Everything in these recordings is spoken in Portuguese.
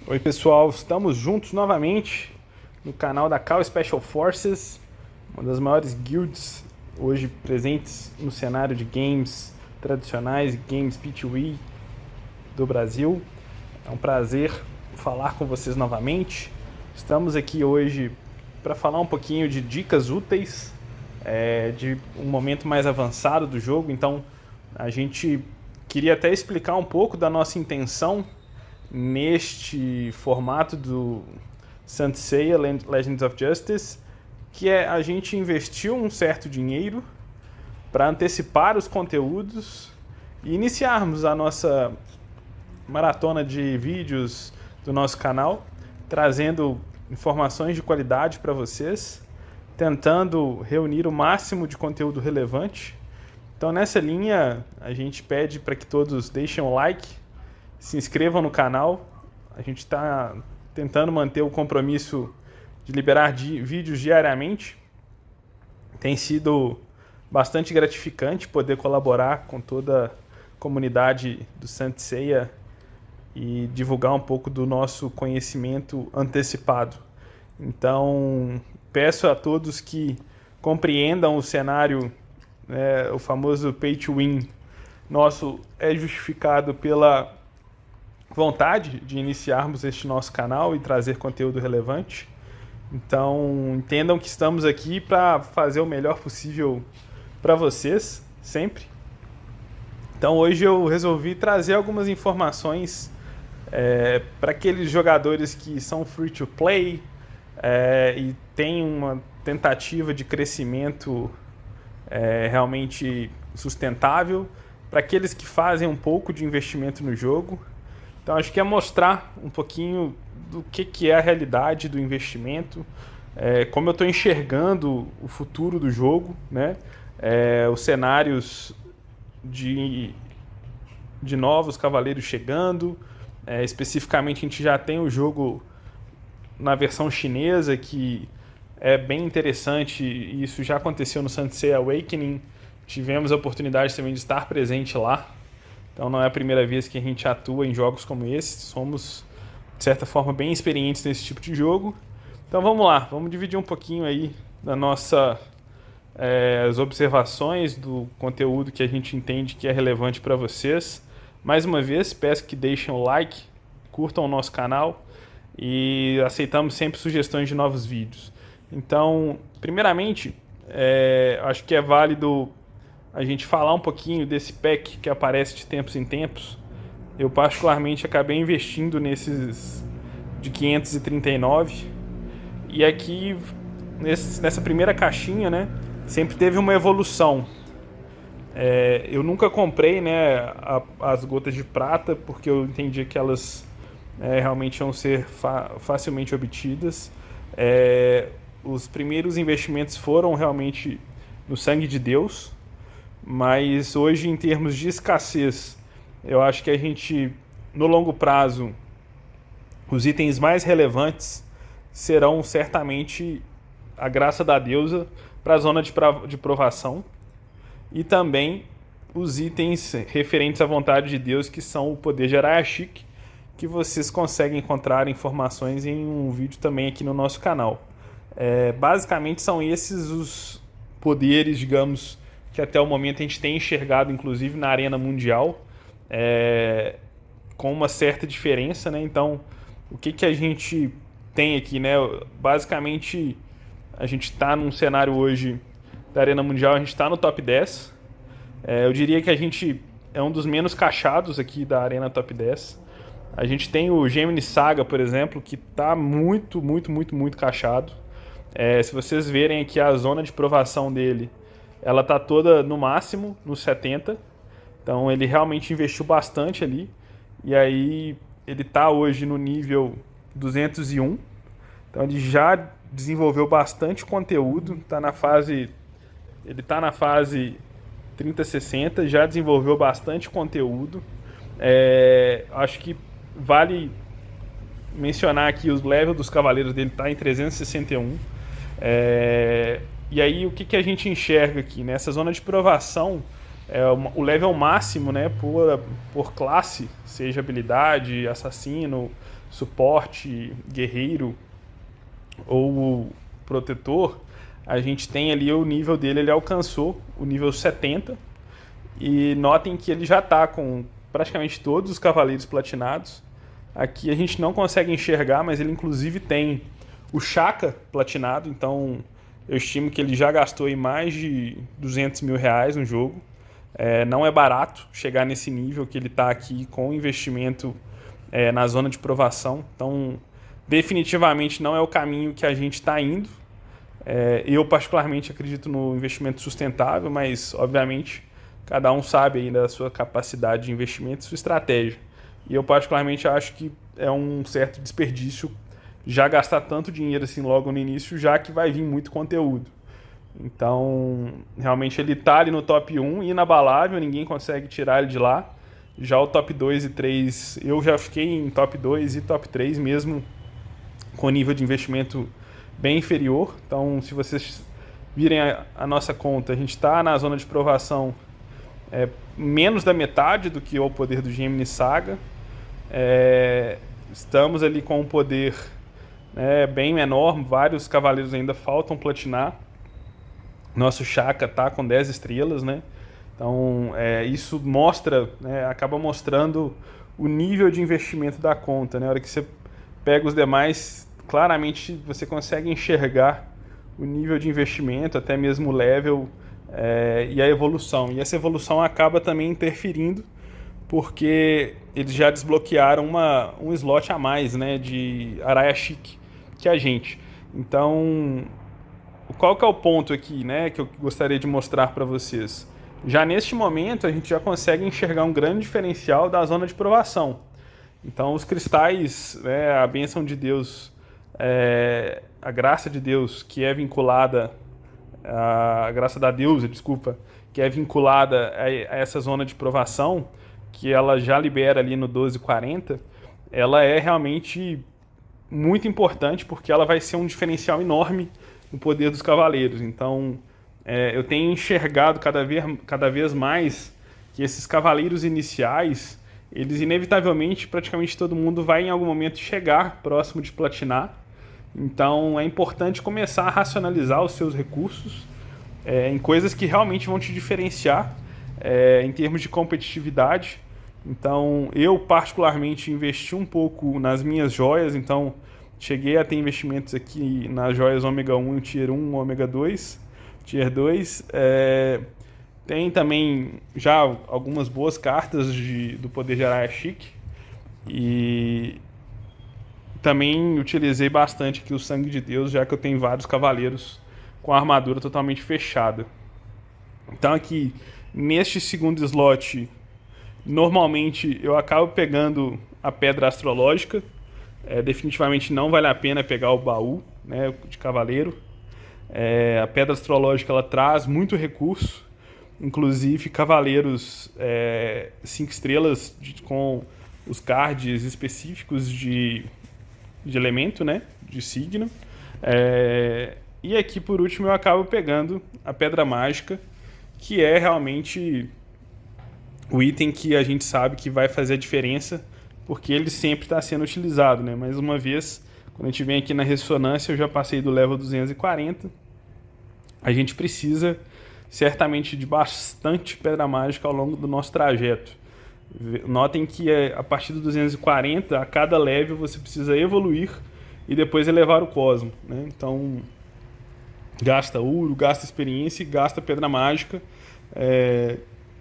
Oi pessoal, estamos juntos novamente no canal da Cal Special Forces, uma das maiores guilds hoje presentes no cenário de games tradicionais e games P2E do Brasil. É um prazer falar com vocês novamente. Estamos aqui hoje para falar um pouquinho de dicas úteis de um momento mais avançado do jogo. Então a gente queria até explicar um pouco da nossa intenção neste formato do Saint Seiya Legends of Justice, que é a gente investiu um certo dinheiro para antecipar os conteúdos e iniciarmos a nossa maratona de vídeos do nosso canal, trazendo informações de qualidade para vocês, tentando reunir o máximo de conteúdo relevante. Então nessa linha a gente pede para que todos deixem um like, se inscrevam no canal. A gente está tentando manter o compromisso de liberar vídeos diariamente. Tem sido bastante gratificante poder colaborar com toda a comunidade do Saint Seiya e divulgar um pouco do nosso conhecimento antecipado. Então, peço a todos que compreendam o cenário, o famoso pay to win nosso é justificado pela vontade de iniciarmos este nosso canal e trazer conteúdo relevante. Então, entendam que estamos aqui para fazer o melhor possível para vocês, sempre. Então, hoje eu resolvi trazer algumas informações para aqueles jogadores que são free to play e têm uma tentativa de crescimento realmente sustentável, para aqueles que fazem um pouco de investimento no jogo. Então acho que é mostrar um pouquinho do que é a realidade do investimento, como eu estou enxergando o futuro do jogo, né? Os cenários de novos cavaleiros chegando, especificamente a gente já tem o jogo na versão chinesa, que é bem interessante, e isso já aconteceu no Saint Seiya Awakening, tivemos a oportunidade também de estar presente lá. Então não é a primeira vez que a gente atua em jogos como esse, somos, de certa forma, bem experientes nesse tipo de jogo. Então vamos lá, vamos dividir um pouquinho aí da nossa as observações do conteúdo que a gente entende que é relevante para vocês. Mais uma vez, peço que deixem o like, curtam o nosso canal e aceitamos sempre sugestões de novos vídeos. Então, primeiramente, acho que é válido a gente falar um pouquinho desse pack que aparece de tempos em tempos. Eu particularmente acabei investindo nesses de 539. E aqui, nessa primeira caixinha, né, sempre teve uma evolução. Eu nunca comprei, né, as gotas de prata, porque eu entendi que elas realmente iam ser facilmente obtidas. Os primeiros investimentos foram realmente no sangue de Deus. Mas hoje, em termos de escassez, eu acho que a gente, no longo prazo, os itens mais relevantes serão certamente a graça da deusa para a zona de provação e também os itens referentes à vontade de Deus, que são o poder de Arashik, que vocês conseguem encontrar informações em um vídeo também aqui no nosso canal. Basicamente são esses os poderes, digamos, que até o momento a gente tem enxergado, inclusive na arena mundial, com uma certa diferença, né? Então, o que a gente tem aqui, né? Basicamente, a gente está num cenário hoje da arena mundial, a gente está no top 10. Eu diria que a gente é um dos menos cachados aqui da arena top 10. A gente tem o Gemini Saga, por exemplo, que está muito, muito, muito, muito cachado. Se vocês verem aqui a zona de provação dele, ela está toda no máximo, no 70. Então ele realmente investiu bastante ali. E aí ele está hoje no nível 201. Então ele já desenvolveu bastante conteúdo. Ele está na fase 30-60, já desenvolveu bastante conteúdo. Acho que vale mencionar aqui os levels dos cavaleiros dele está em 361. E aí o que a gente enxerga aqui? Nessa zona de provação, o level máximo, né, por classe, seja habilidade, assassino, suporte, guerreiro ou protetor, a gente tem ali o nível dele, ele alcançou o nível 70, e notem que ele já está com praticamente todos os cavaleiros platinados. Aqui a gente não consegue enxergar, mas ele inclusive tem o Shaka platinado, então eu estimo que ele já gastou aí mais de 200 mil reais no jogo. Não é barato chegar nesse nível que ele está aqui com investimento na zona de provação, então definitivamente não é o caminho que a gente está indo. Eu particularmente acredito no investimento sustentável, mas obviamente cada um sabe aí da sua capacidade de investimento e sua estratégia. E eu particularmente acho que é um certo desperdício já gastar tanto dinheiro assim logo no início, já que vai vir muito conteúdo. Então, realmente ele tá ali no top 1, inabalável, ninguém consegue tirar ele de lá. Já o top 2 e 3, eu já fiquei em top 2 e top 3 mesmo, com nível de investimento bem inferior. Então, se vocês virem a nossa conta, a gente está na zona de provação menos da metade do que o poder do Gemini Saga. Estamos ali com um poder bem menor, vários cavaleiros ainda faltam platinar. Nosso Shaka tá com 10 estrelas, né? Então, isso mostra, acaba mostrando o nível de investimento da conta, né? Na hora que você pega os demais, claramente você consegue enxergar o nível de investimento, até mesmo o level e a evolução. E essa evolução acaba também interferindo, porque eles já desbloquearam um slot a mais, né, de Araya Chique que a gente. Então, qual que é o ponto aqui, né, que eu gostaria de mostrar para vocês? Já neste momento, a gente já consegue enxergar um grande diferencial da zona de provação. Então, os cristais, a bênção de Deus, a graça de Deus, que é vinculada, a graça da deusa, desculpa, que é vinculada a essa zona de provação, que ela já libera ali no 1240, ela é realmente muito importante, porque ela vai ser um diferencial enorme no poder dos cavaleiros. Então, eu tenho enxergado cada vez mais que esses cavaleiros iniciais, eles inevitavelmente, praticamente todo mundo vai em algum momento chegar próximo de platinar. Então, é importante começar a racionalizar os seus recursos em coisas que realmente vão te diferenciar em termos de competitividade. Então, eu particularmente investi um pouco nas minhas joias, então cheguei a ter investimentos aqui nas joias ômega 1 e Tier 1, ômega 2, Tier 2. Tem também já algumas boas cartas do poder de Araya Chique, e também utilizei bastante aqui o Sangue de Deus, já que eu tenho vários cavaleiros com a armadura totalmente fechada. Então aqui, neste segundo slot, normalmente eu acabo pegando a pedra astrológica. Definitivamente não vale a pena pegar o baú, né, de cavaleiro. A pedra astrológica ela traz muito recurso, inclusive cavaleiros 5 estrelas com os cards específicos de elemento, né, de signo. E aqui por último eu acabo pegando a pedra mágica, que é realmente o item que a gente sabe que vai fazer a diferença, porque ele sempre está sendo utilizado, né? Mais uma vez, quando a gente vem aqui na ressonância, eu já passei do level 240. A gente precisa certamente de bastante pedra mágica ao longo do nosso trajeto. Notem que a partir do 240, a cada level você precisa evoluir e depois elevar o cosmo, né? Então, gasta ouro, gasta experiência e gasta pedra mágica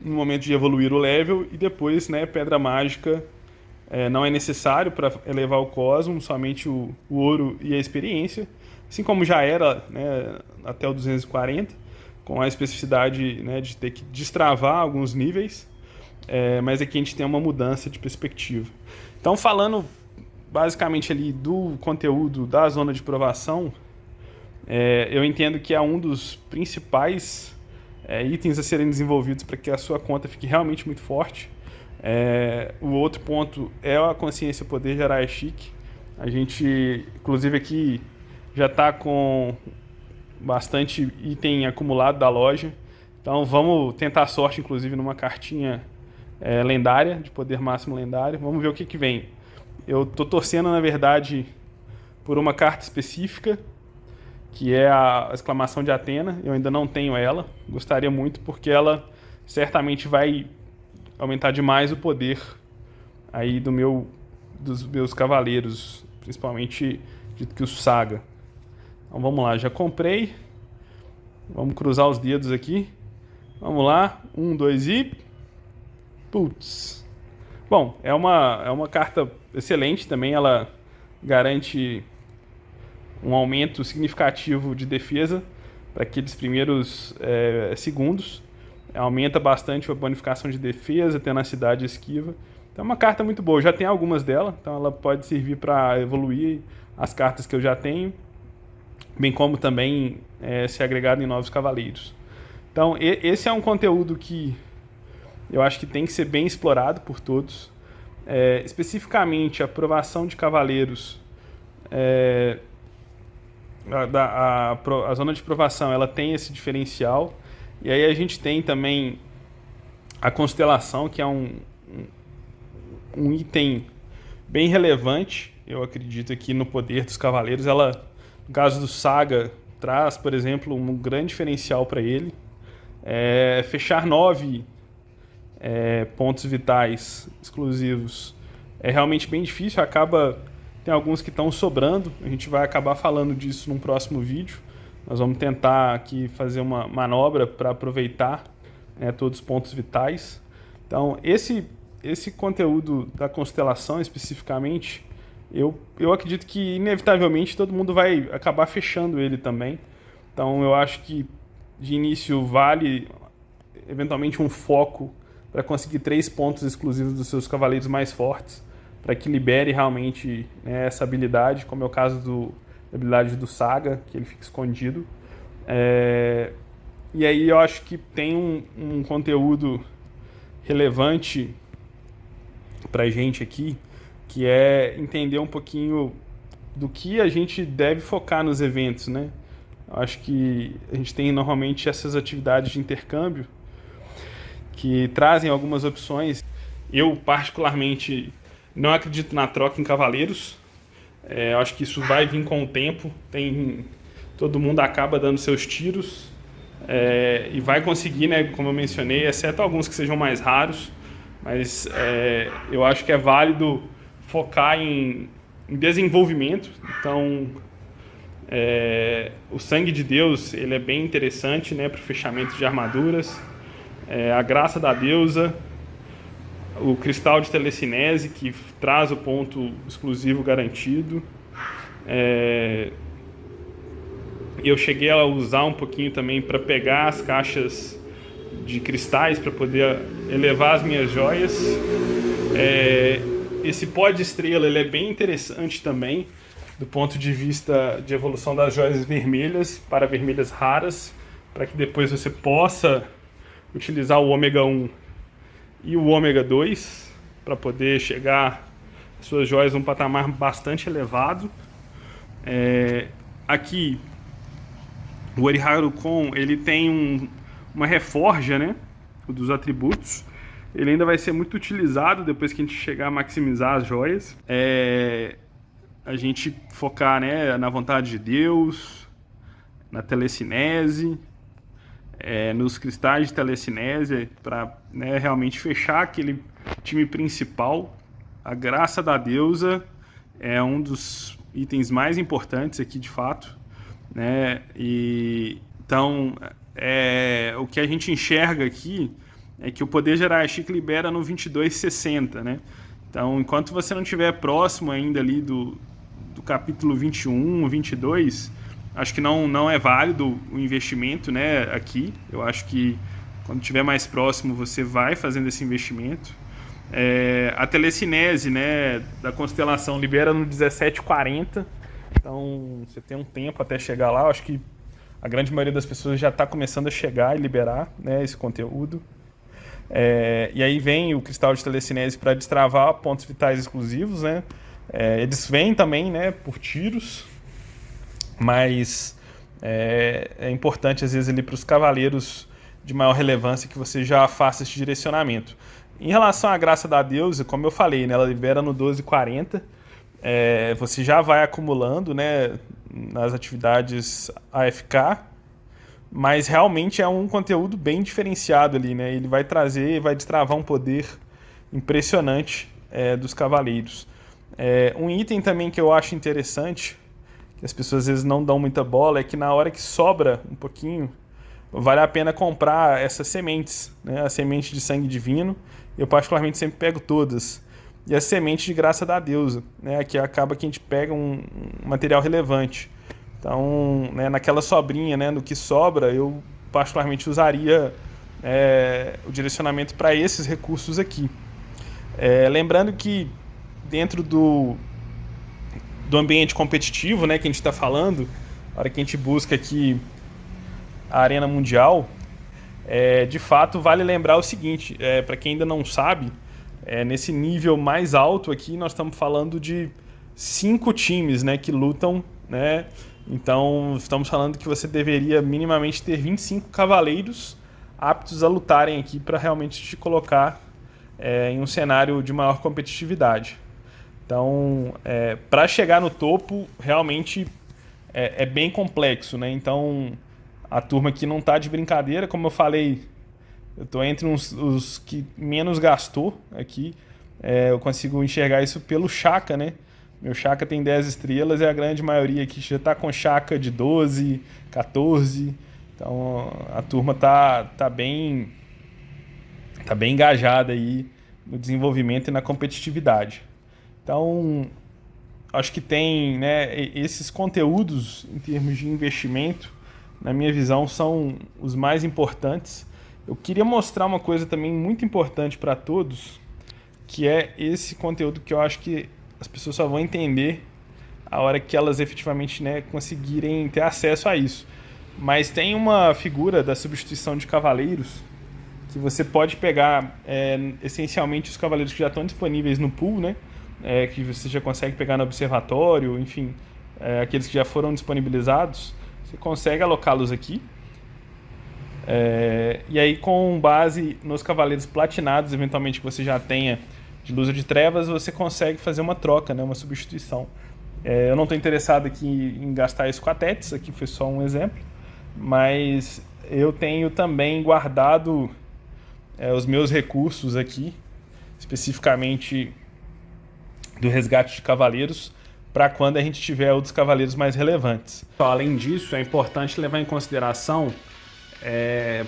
no momento de evoluir o level, e depois, né, pedra mágica não é necessário para elevar o cosmo, somente o ouro e a experiência, assim como já era, né, até o 240, com a especificidade, né, de ter que destravar alguns níveis, mas aqui a gente tem uma mudança de perspectiva. Então, falando basicamente ali do conteúdo da zona de provação, eu entendo que é um dos principais itens a serem desenvolvidos para que a sua conta fique realmente muito forte. O outro ponto é a consciência poder de Araya Chique. A gente, inclusive aqui, já está com bastante item acumulado da loja, Então vamos tentar a sorte, inclusive, numa cartinha lendária, de poder máximo lendário. Vamos ver o que vem. Eu tô torcendo, na verdade, por uma carta específica, que é a exclamação de Athena. Eu ainda não tenho ela. Gostaria muito, porque ela certamente vai aumentar demais o poder aí dos meus cavaleiros, principalmente dito que o Saga. Então vamos lá, já comprei. Vamos cruzar os dedos aqui. Vamos lá, 1, 2 e... Putz. Bom, é uma carta excelente também, ela garante um aumento significativo de defesa para aqueles primeiros segundos. Aumenta bastante a bonificação de defesa, tenacidade e esquiva. Então é uma carta muito boa, eu já tenho algumas dela, então ela pode servir para evoluir as cartas que eu já tenho, bem como também ser agregado em novos cavaleiros. Então esse é um conteúdo que eu acho que tem que ser bem explorado por todos. Especificamente a aprovação de cavaleiros, a zona de provação, ela tem esse diferencial. E aí a gente tem também a constelação, que é um item bem relevante, eu acredito, aqui no poder dos cavaleiros. Ela, no caso do Saga, traz, por exemplo, um grande diferencial para ele. Fechar 9 pontos vitais exclusivos é realmente bem difícil. Tem alguns que estão sobrando, a gente vai acabar falando disso num próximo vídeo. Nós vamos tentar aqui fazer uma manobra para aproveitar todos os pontos vitais. Então esse conteúdo da constelação especificamente, eu acredito que inevitavelmente todo mundo vai acabar fechando ele também. Então eu acho que de início vale eventualmente um foco para conseguir 3 pontos exclusivos dos seus cavaleiros mais fortes, para que libere realmente essa habilidade, como é o caso da habilidade do Saga, que ele fica escondido. E aí eu acho que tem um conteúdo relevante pra gente aqui, que é entender um pouquinho do que a gente deve focar nos eventos, né? Eu acho que a gente tem normalmente essas atividades de intercâmbio que trazem algumas opções. Eu, particularmente, não acredito na troca em cavaleiros. Eu acho que isso vai vir com o tempo. Todo mundo acaba dando seus tiros e vai conseguir, né, como eu mencionei, exceto alguns que sejam mais raros. Mas eu acho que é válido focar em desenvolvimento. Então, o Sangue de Deus, ele é bem interessante, né, para o fechamento de armaduras. A Graça da Deusa, o Cristal de Telecinese, que traz o ponto exclusivo garantido. Eu cheguei a usar um pouquinho também para pegar as caixas de cristais para poder elevar as minhas joias. Esse pó de estrela, ele é bem interessante também do ponto de vista de evolução das joias vermelhas para vermelhas raras, para que depois você possa utilizar o ômega 1 e o ômega 2 para poder chegar as suas joias a um patamar bastante elevado. Aqui o Oriharu-Kon, ele tem uma reforja, né, dos atributos. Ele ainda vai ser muito utilizado depois que a gente chegar a maximizar as joias. A gente focar, né, na vontade de Deus, na telecinese, nos cristais de telecinese, para, né, realmente fechar aquele time principal. A Graça da Deusa é um dos itens mais importantes aqui, de fato, né? Então, o que a gente enxerga aqui é que o poder Jiraiya libera no 2260, né? Então, enquanto você não estiver próximo ainda ali do capítulo 21, 22, acho que não é válido o investimento, né, aqui. Eu acho que quando estiver mais próximo você vai fazendo esse investimento. A telecinese, né, da constelação libera no 1740, então você tem um tempo até chegar lá. Eu acho que a grande maioria das pessoas já está começando a chegar e liberar, né, esse conteúdo. E aí vem o cristal de telecinese para destravar pontos vitais exclusivos, né? Eles vêm também, né, por tiros, mas é importante às vezes ali para os cavaleiros de maior relevância que você já faça esse direcionamento. Em relação à graça da deusa, como eu falei, né, ela libera no 12:40, você já vai acumulando, né, nas atividades AFK, mas realmente é um conteúdo bem diferenciado ali, né? Ele vai destravar um poder impressionante dos cavaleiros. Um item também que eu acho interessante, que as pessoas às vezes não dão muita bola, é que na hora que sobra um pouquinho, vale a pena comprar essas sementes, né? A semente de sangue divino, eu particularmente sempre pego todas. E a semente de graça da deusa, né? Que acaba que a gente pega um material relevante. Então, né, naquela sobrinha, né, no que sobra, eu particularmente usaria o direcionamento para esses recursos aqui. Lembrando que dentro do ambiente competitivo, né, que a gente está falando, na hora que a gente busca aqui a Arena Mundial, de fato vale lembrar o seguinte, para quem ainda não sabe, nesse nível mais alto aqui nós estamos falando de 5 times, né, que lutam, né? Então estamos falando que você deveria minimamente ter 25 cavaleiros aptos a lutarem aqui para realmente te colocar em um cenário de maior competitividade. Então, para chegar no topo, realmente é bem complexo, né? Então, a turma aqui não está de brincadeira, como eu falei, eu estou entre os que menos gastou aqui. Eu consigo enxergar isso pelo Shaka, né? Meu Shaka tem 10 estrelas e a grande maioria aqui já está com Shaka de 12, 14. Então a turma tá bem engajada aí no desenvolvimento e na competitividade. Então acho que tem, né, esses conteúdos em termos de investimento, na minha visão, são os mais importantes. Eu queria mostrar uma coisa também muito importante para todos, que é esse conteúdo que eu acho que as pessoas só vão entender a hora que elas efetivamente, né, conseguirem ter acesso a isso. Mas tem uma figura da substituição de cavaleiros que você pode pegar essencialmente os cavaleiros que já estão disponíveis no pool, né, que você já consegue pegar no observatório, enfim, aqueles que já foram disponibilizados, você consegue alocá-los aqui. E aí, com base nos cavaleiros platinados, eventualmente que você já tenha de Luz ou de Trevas, você consegue fazer uma troca, né, uma substituição. Eu não estou interessado aqui em gastar isso com a Tétis, aqui foi só um exemplo, mas eu tenho também guardado os meus recursos aqui, especificamente do resgate de cavaleiros, para quando a gente tiver outros cavaleiros mais relevantes. Além disso, é importante levar em consideração,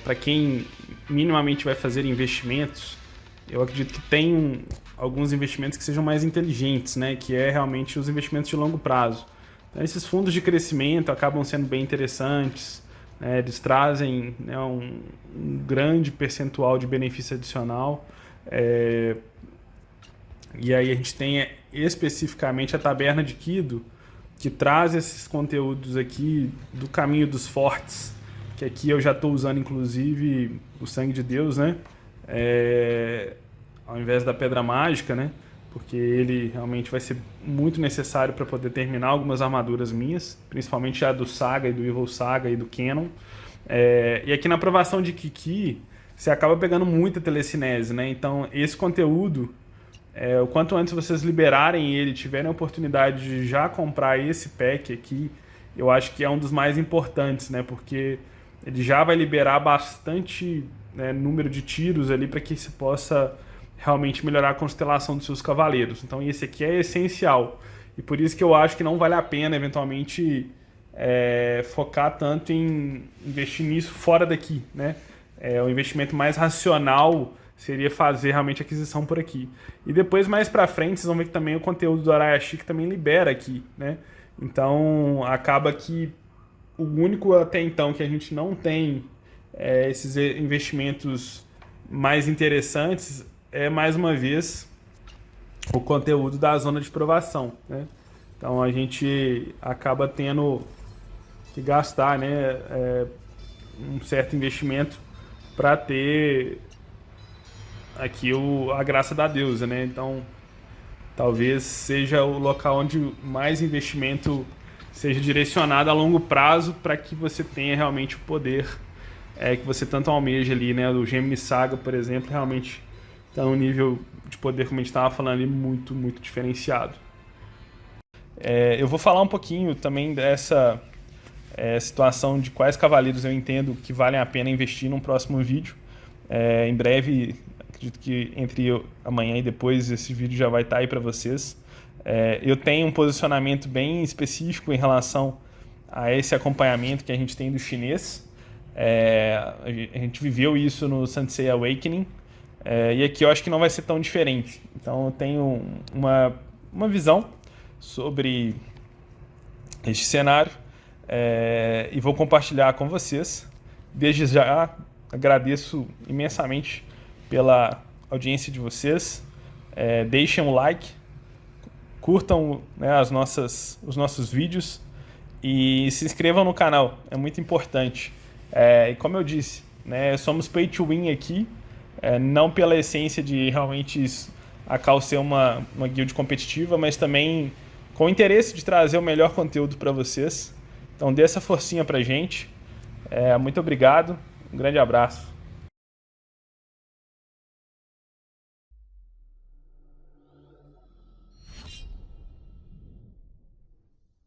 para quem minimamente vai fazer investimentos, eu acredito que tem alguns investimentos que sejam mais inteligentes, né? Que é realmente os investimentos de longo prazo. Então, esses fundos de crescimento acabam sendo bem interessantes, né? Eles trazem, né, um grande percentual de benefício adicional. E aí a gente tem especificamente a Taberna de Kido, que traz esses conteúdos aqui do caminho dos fortes, que aqui eu já estou usando inclusive o Sangue de Deus, né? Ao invés da Pedra Mágica, né? Porque ele realmente vai ser muito necessário para poder terminar algumas armaduras minhas, principalmente a do Saga e do Evil Saga e do Canon. E aqui na aprovação de Kiki, você acaba pegando muita telecinese, né? Então esse conteúdo, o quanto antes vocês liberarem ele, tiverem a oportunidade de já comprar esse pack aqui, eu acho que é um dos mais importantes, né? Porque ele já vai liberar bastante, né, número de tiros ali para que se possa realmente melhorar a constelação dos seus cavaleiros. Então esse aqui é essencial. E por isso que eu acho que não vale a pena, eventualmente, focar tanto em investir nisso fora daqui, né? O investimento mais racional seria fazer realmente aquisição por aqui. E depois, mais pra frente, vocês vão ver que também o conteúdo do Arayashi que também libera aqui, né? Então acaba que o único até então que a gente não tem esses investimentos mais interessantes mais uma vez o conteúdo da zona de provação, né? Então a gente acaba tendo que gastar, né, um certo investimento para ter aqui a graça da deusa, né? Então talvez seja o local onde mais investimento seja direcionado a longo prazo para que você tenha realmente o poder que você tanto almeja ali, né? O Gemini Saga, por exemplo, realmente está num nível de poder, como a gente estava falando ali, muito, muito diferenciado. Eu vou falar um pouquinho também dessa situação de quais cavaleiros eu entendo que valem a pena investir num próximo vídeo. Em breve, acredito que entre amanhã e depois esse vídeo já vai estar aí para vocês. Eu tenho um posicionamento bem específico em relação a esse acompanhamento que a gente tem do chinês. A gente viveu isso no Sansei Awakening, e aqui eu acho que não vai ser tão diferente. Então eu tenho uma visão sobre este cenário, e vou compartilhar com vocês. Desde já agradeço imensamente pela audiência de vocês. Deixem um like, curtam, né, os nossos vídeos e se inscrevam no canal, é muito importante. E como eu disse, né, somos pay to win aqui, não pela essência de realmente a Cal ser uma guild competitiva, mas também com o interesse de trazer o melhor conteúdo para vocês. Então dê essa forcinha pra gente. Muito obrigado, um grande abraço.